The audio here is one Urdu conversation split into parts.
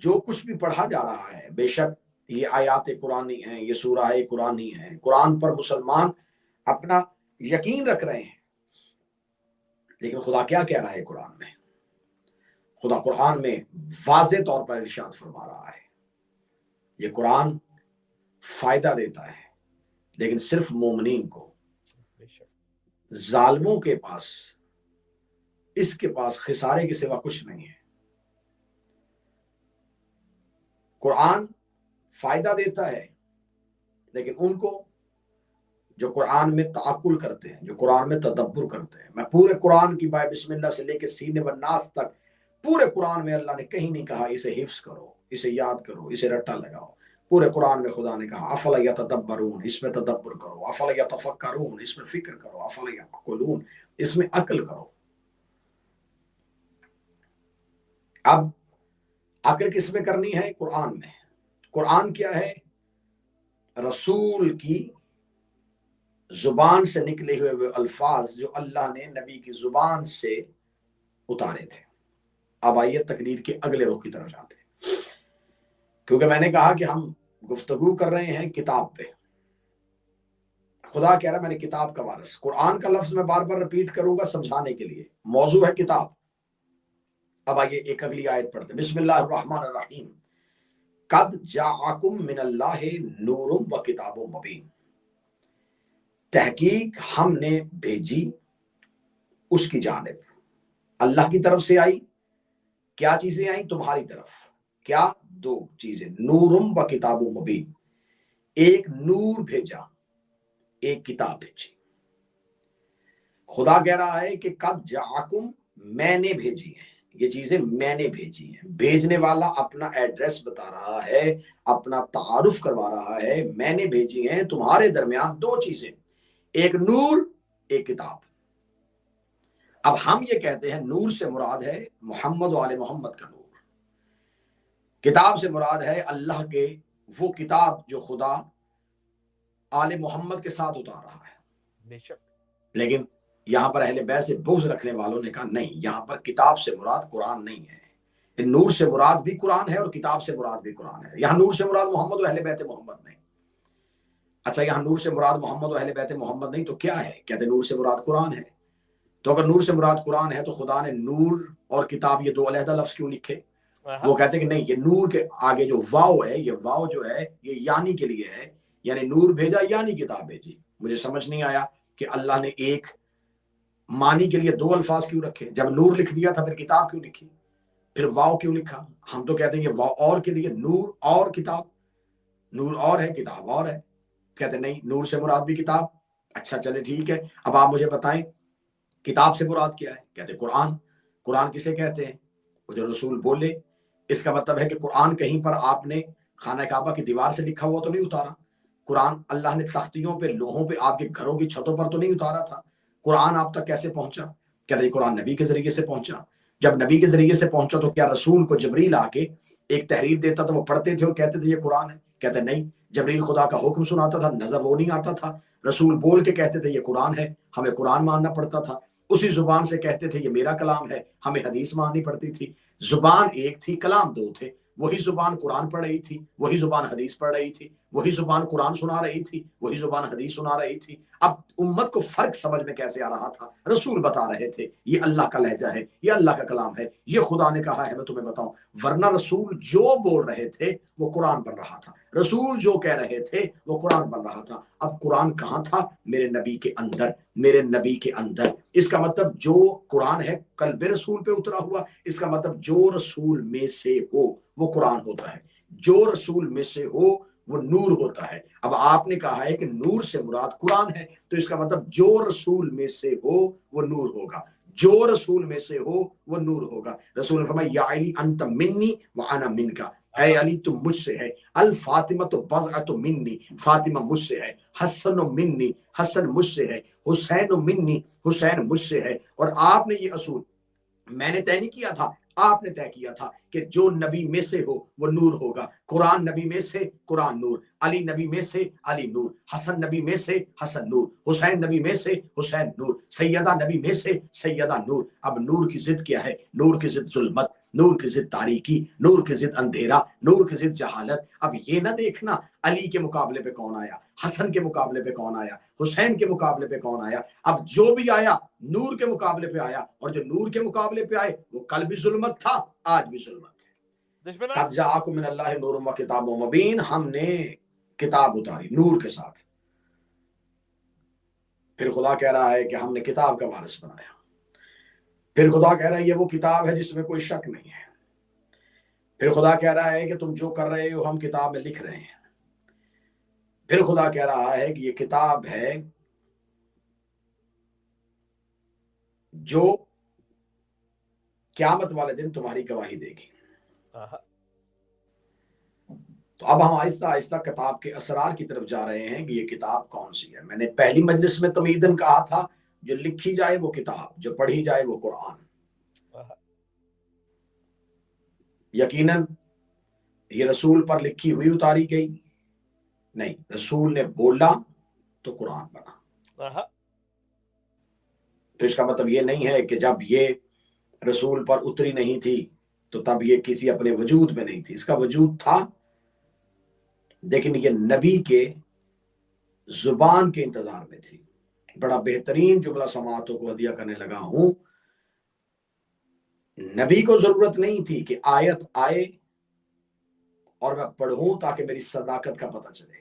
جو کچھ بھی پڑھا جا رہا ہے، بے شک یہ آیات قرآنی ہیں، یہ سورہ قرآنی ہیں، قرآن پر مسلمان اپنا یقین رکھ رہے ہیں، لیکن خدا کیا کہہ رہا ہے قرآن میں؟ خدا قرآن میں واضح طور پر ارشاد فرما رہا ہے، یہ قرآن فائدہ دیتا ہے لیکن صرف مومنین کو، ظالموں کے پاس اس کے پاس خسارے کے سوا کچھ نہیں ہے۔ قرآن فائدہ دیتا ہے لیکن ان کو جو قرآن میں تعقل کرتے ہیں، جو قرآن میں تدبر کرتے ہیں۔ میں پورے قرآن کی بائے بسم اللہ سے لے کے سینے والناس تک پورے قرآن میں اللہ نے کہیں نہیں کہا اسے حفظ کرو، اسے یاد کرو، اسے رٹا لگاؤ۔ پورے قرآن میں خدا نے کہا افلا یتدبرون، اس میں تدبر کرو، افلا یتفکرون، اس میں فکر کرو، افلا یعقلون، اس میں عقل کرو۔ اب عقل کس میں کرنی ہے؟ قرآن میں۔ قرآن کیا ہے؟ رسول کی زبان سے نکلے ہوئے وہ الفاظ جو اللہ نے نبی کی زبان سے اتارے تھے۔ اب آئیے تقریر کے اگلے رخ کی طرف جاتے ہیں، کیونکہ میں نے کہا کہ ہم گفتگو کر رہے ہیں کتاب پہ۔ خدا کہہ رہا ہے میں نے کتاب کا وارث۔ قرآن کا لفظ میں بار بار ریپیٹ کروں گا سمجھانے کے لیے، موضوع ہے کتاب۔ اب آئیے ایک اگلی آیت پڑھتے ہیں، بسم اللہ الرحمن الرحیم، قد جاءکم من اللہ نور و کتاب مبین، تحقیق ہم نے بھیجی اس کی جانب، اللہ کی طرف سے آئی۔ کیا چیزیں آئیں؟ تمہاری طرف۔ کیا؟ دو چیزیں، نورم و کتاب مبین، ایک نور بھیجا، ایک کتاب بھیجی۔ خدا کہہ رہا ہے کہ قد جاءکم، میں نے بھیجی ہیں یہ چیزیں، میں نے بھیجی ہیں۔ بھیجنے والا اپنا ایڈریس بتا رہا ہے، اپنا تعارف کروا رہا ہے، میں نے بھیجی ہیں تمہارے درمیان دو چیزیں، ایک نور، ایک کتاب۔ اب ہم یہ کہتے ہیں نور سے مراد ہے محمد و آل محمد کا نور، کتاب سے مراد ہے اللہ کے وہ کتاب جو خدا آل محمد کے ساتھ اتار رہا ہے۔ بے شک لیکن یہاں پر اہل بیت سے بغض رکھنے والوں نے کہا نہیں، یہاں پر کتاب سے مراد قرآن نہیں ہے، نور سے مراد بھی قرآن ہے اور کتاب سے مراد بھی قرآن ہے۔ یہاں نور سے مراد محمد و اہل بیت محمد نہیں۔ اچھا یہاں نور سے مراد محمد و اہل بیت محمد نہیں تو کیا ہے؟ کہتے نور سے مراد قرآن ہے۔ تو اگر نور سے مراد قرآن ہے تو خدا نے نور اور کتاب یہ دو علیحدہ لفظ کیوں لکھے؟ وہ کہتے ہیں کہ نہیں، یہ نور کے آگے جو واو ہے، یہ واو جو ہے یہ یعنی کے لیے ہے، یعنی نور بھیجا یعنی کتاب بھیجی۔ مجھے سمجھ نہیں آیا کہ اللہ نے ایک معنی کے لیے دو الفاظ کیوں رکھے؟ جب نور لکھ دیا تھا پھر کتاب کیوں لکھی؟ پھر واو کیوں لکھا؟ ہم تو کہتے ہیں کہ واو اور کے لیے، نور اور کتاب، نور اور ہے کتاب اور ہے۔ کہتے نہیں، نور سے مراد بھی کتاب۔ اچھا چلے ٹھیک ہے، اب آپ مجھے بتائیں کتاب سے مراد کیا ہے؟ کہتے قرآن۔ قرآن کسے کہتے ہیں؟ وہ جو رسول بولے۔ اس کا مطلب ہے کہ قرآن کہیں پر آپ نے خانہ کعبہ کی دیوار سے لکھا ہوا تو نہیں اتارا، قرآن اللہ نے تختیوں پہ، لوہوں پہ، آپ کے گھروں کی چھتوں پر تو نہیں اتارا تھا۔ قرآن آپ تک کیسے پہنچا؟ کہتے قرآن نبی کے ذریعے سے پہنچا۔ جب نبی کے ذریعے سے پہنچا تو کیا رسول کو جبریل آ کے ایک تحریر دیتا تھا، وہ پڑھتے تھے اور کہتے تھے یہ قرآن ہے؟ کہتے نہیں، جبریل خدا کا حکم سناتا تھا، نظر وہ نہیں آتا تھا، رسول بول کے کہتے تھے یہ قرآن ہے، ہمیں قرآن ماننا پڑتا تھا، اسی زبان سے کہتے تھے یہ میرا کلام ہے، ہمیں حدیث ماننی پڑتی تھی۔ زبان ایک تھی، کلام دو تھے، وہی زبان قرآن پڑھ رہی تھی، وہی زبان حدیث پڑھ رہی تھی، وہی زبان قرآن سنا رہی تھی، وہی زبان حدیث سنا رہی تھی۔ اب امت کو فرق سمجھ میں کیسے آ رہا تھا؟ رسول بتا رہے تھے یہ اللہ کا لہجہ ہے، یہ اللہ کا کلام ہے، یہ خدا نے کہا ہے، میں تمہیں بتاؤں۔ ورنہ رسول جو بول رہے تھے وہ قرآن بن رہا تھا، رسول جو کہہ رہے تھے وہ قرآن بن رہا تھا۔ اب قرآن کہاں تھا؟ میرے نبی کے اندر، میرے نبی کے اندر۔ اس کا مطلب جو قرآن ہے قلب رسول پہ اترا ہوا، اس کا مطلب جو رسول میں سے ہو وہ قرآن ہوتا ہے، جو رسول میں سے ہو وہ نور ہوتا ہے۔ اب آپ نے کہا ہے کہ نور سے مراد قرآن ہے، تو اس کا مطلب جو رسول میں سے ہو وہ نور ہوگا، جو رسول میں سے ہو وہ نور ہوگا۔ رسول نے فرمایا یا علی انت منی وانا منکا، اے علی تم مجھ سے ہے، الفاطمہ تو بضعۃ منی، فاطمہ مجھ سے ہے، حسن منی، حسن مجھ سے ہے، حسین منی، حسین مجھ سے ہے۔ اور آپ نے یہ اصول میں نے طے نہیں کیا تھا، آپ نے طے کیا تھا کہ جو نبی میں سے ہو وہ نور ہوگا۔ قرآن نبی میں سے، قرآن نور، علی نبی میں سے، علی نور، حسن نبی میں سے، حسن نور، حسین نبی میں سے، حسین نور، سیدہ نبی میں سے، سیدہ نور۔ اب نور کی ضد کیا ہے؟ نور کی ضد ظلمت، نور کی ضد تاریکی، نور کی ضد اندھیرا، نور کی ضد جہالت۔ اب یہ نہ دیکھنا علی کے مقابلے پہ کون آیا، حسن کے مقابلے پہ کون آیا، حسین کے مقابلے پہ کون آیا۔ اب جو بھی آیا نور کے مقابلے پہ آیا، اور جو نور کے مقابلے پہ آئے وہ کل بھی ظلمت تھا، آج بھی ظلمت ہے۔ قد جاءکم من اللہ نور و کتاب مبین، ہم نے کتاب اتاری نور کے ساتھ۔ پھر خدا کہہ رہا ہے کہ ہم نے کتاب کا وارث بنایا۔ پھر خدا کہہ رہا ہے یہ وہ کتاب ہے جس میں کوئی شک نہیں ہے۔ پھر خدا کہہ رہا ہے کہ تم جو کر رہے ہو ہم کتاب میں لکھ رہے ہیں۔ پھر خدا کہہ رہا ہے کہ یہ کتاب ہے جو قیامت والے دن تمہاری گواہی دے گی۔ تو اب ہم آہستہ آہستہ کتاب کے اسرار کی طرف جا رہے ہیں کہ یہ کتاب کون سی ہے۔ میں نے پہلی مجلس میں تمہیداً کہا تھا جو لکھی جائے وہ کتاب، جو پڑھی جائے وہ قرآن۔ یقیناً یہ رسول پر لکھی ہوئی اتاری گئی نہیں، رسول نے بولا تو قرآن بنا۔ تو اس کا مطلب یہ نہیں ہے کہ جب یہ رسول پر اتری نہیں تھی تو تب یہ کسی اپنے وجود میں نہیں تھی، اس کا وجود تھا، لیکن یہ نبی کے زبان کے انتظار میں تھی۔ بڑا بہترین جملہ سماعتوں کو ہدیہ کرنے لگا ہوں، نبی کو ضرورت نہیں تھی کہ آیت آئے اور میں پڑھوں تاکہ میری صداقت کا پتہ چلے۔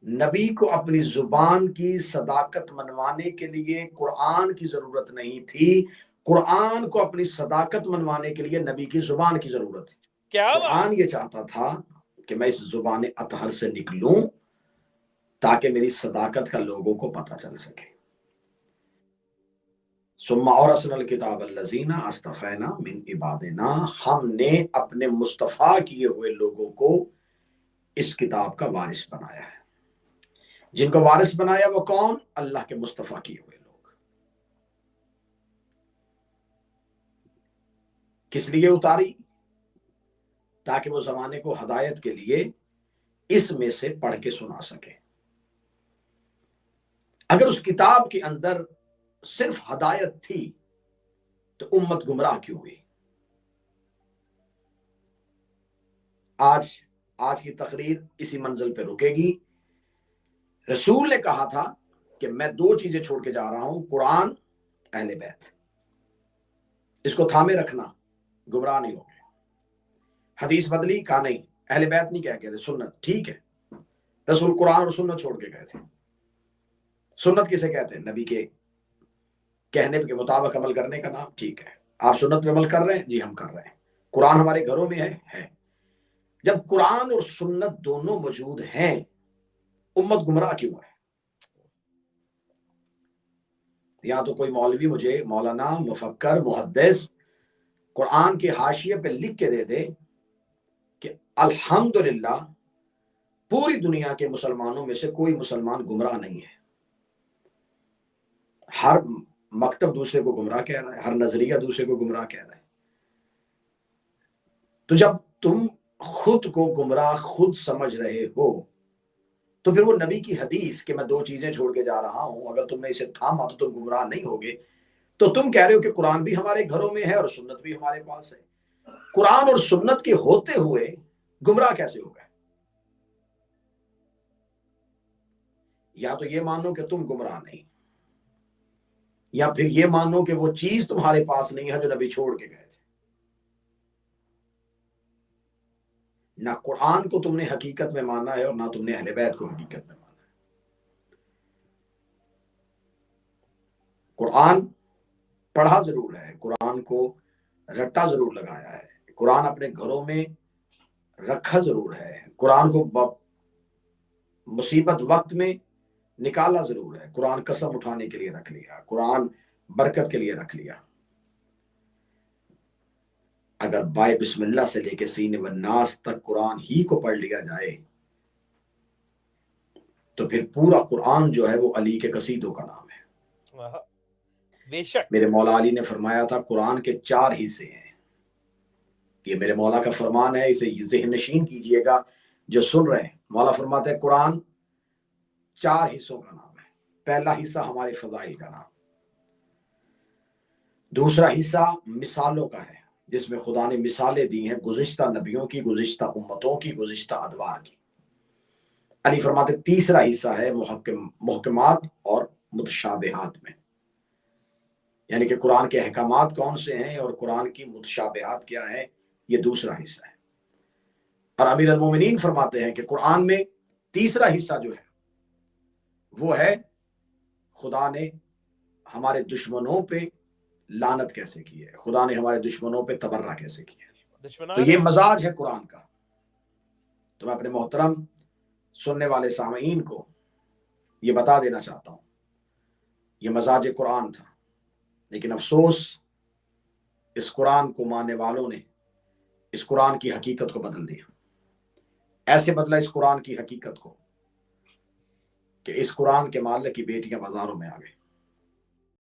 نبی کو اپنی زبان کی صداقت منوانے کے لیے قرآن کی ضرورت نہیں تھی، قرآن کو اپنی صداقت منوانے کے لیے نبی کی زبان کی ضرورت تھی۔ قرآن یہ چاہتا تھا کہ میں اس زبان اطہر سے نکلوں تاکہ میری صداقت کا لوگوں کو پتہ چل سکے۔ ثم اورثنا الکتاب الذین اصطفینا من عبادنا، ہم نے اپنے مصطفیٰ کیے ہوئے لوگوں کو اس کتاب کا وارث بنایا ہے۔ جن کو وارث بنایا وہ کون؟ اللہ کے مصطفیٰ کیے ہوئے لوگ۔ کس لیے اتاری؟ تاکہ وہ زمانے کو ہدایت کے لیے اس میں سے پڑھ کے سنا سکے۔ اگر اس کتاب کے اندر صرف ہدایت تھی تو امت گمراہ کیوں ہوئی؟ آج کی تقریر اسی منزل پہ رکے گی۔ رسول نے کہا تھا کہ میں دو چیزیں چھوڑ کے جا رہا ہوں، قرآن، اہل بیت، اس کو تھامے رکھنا، گمراہ نہیں ہوگے۔ حدیث بدلی؟ کہا نہیں، اہل بیت نہیں کہہ کے تھے، سنت۔ ٹھیک ہے، رسول قرآن اور سنت چھوڑ کے گئے تھے۔ سنت کسے کہتے ہیں؟ نبی کے کہنے کے مطابق عمل کرنے کا نام۔ ٹھیک ہے، آپ سنت پہ عمل کر رہے ہیں؟ جی ہم کر رہے ہیں۔ قرآن ہمارے گھروں میں ہے۔ جب قرآن اور سنت دونوں موجود ہیں، امت گمراہ کیوں ہے؟ یا تو کوئی مولوی مجھے، مولانا، مفکر، محدث قرآن کے حاشیے پہ لکھ کے دے دے کہ الحمدللہ پوری دنیا کے مسلمانوں میں سے کوئی مسلمان گمراہ نہیں ہے، ہر مکتب دوسرے کو گمراہ کہہ رہا ہے، ہر نظریہ دوسرے کو گمراہ کہہ رہا ہے۔ تو جب تم خود کو گمراہ خود سمجھ رہے ہو تو پھر وہ نبی کی حدیث کہ میں دو چیزیں چھوڑ کے جا رہا ہوں، اگر تم نے اسے تھاما تو تم گمراہ نہیں ہوگے، تو تم کہہ رہے ہو کہ قرآن بھی ہمارے گھروں میں ہے اور سنت بھی ہمارے پاس ہے۔ قرآن اور سنت کے ہوتے ہوئے گمراہ کیسے ہو گئے؟ یا تو یہ مانو کہ تم گمراہ نہیں، یا پھر یہ مانو کہ وہ چیز تمہارے پاس نہیں ہے جو نبی چھوڑ کے گئے تھے۔ نہ قرآن کو تم نے حقیقت میں مانا ہے اور نہ تم نے اہل بیت کو حقیقت میں مانا ہے۔ قرآن پڑھا ضرور ہے، قرآن کو رٹا ضرور لگایا ہے، قرآن اپنے گھروں میں رکھا ضرور ہے، قرآن کو مصیبت وقت میں نکالا ضرور ہے، قرآن قسم اٹھانے کے لیے رکھ لیا، قرآن برکت کے لیے رکھ لیا۔ اگر بائے بسم اللہ سے لے کے سین والناس تک قرآن ہی کو پڑھ لیا جائے تو پھر پورا قرآن جو ہے وہ علی کے قصیدوں کا نام ہے۔ بے شک میرے مولا علی نے فرمایا تھا قرآن کے 4 حصے ہیں، یہ میرے مولا کا فرمان ہے، اسے ذہن نشین کیجئے گا جو سن رہے ہیں۔ مولا فرماتے ہیں قرآن 4 حصوں کا نام ہے۔ پہلا حصہ ہمارے فضائل کا نام، دوسرا حصہ مثالوں کا ہے، جس میں خدا نے مثالیں دی ہیں گزشتہ نبیوں کی، گزشتہ امتوں کی، گزشتہ ادوار کی۔ علی فرماتے تیسرا حصہ ہے محکمات اور متشابہات میں، یعنی کہ قرآن کے احکامات کون سے ہیں اور قرآن کی متشابہات کیا ہے، یہ دوسرا حصہ ہے۔ اور امیر المومنین فرماتے ہیں کہ قرآن میں تیسرا حصہ جو ہے وہ ہے خدا نے ہمارے دشمنوں پہ لعنت کیسے کی ہے، خدا نے ہمارے دشمنوں پہ تبرہ کیسے کی ہے۔ تو یہ مزاج ہے قرآن کا۔ تو میں اپنے محترم سننے والے سامعین کو یہ بتا دینا چاہتا ہوں، یہ مزاج قرآن تھا، لیکن افسوس اس قرآن کو ماننے والوں نے اس قرآن کی حقیقت کو بدل دیا۔ ایسے بدلا اس قرآن کی حقیقت کو کہ اس قرآن کے مالک کی بیٹیاں بازاروں میں آ گئی۔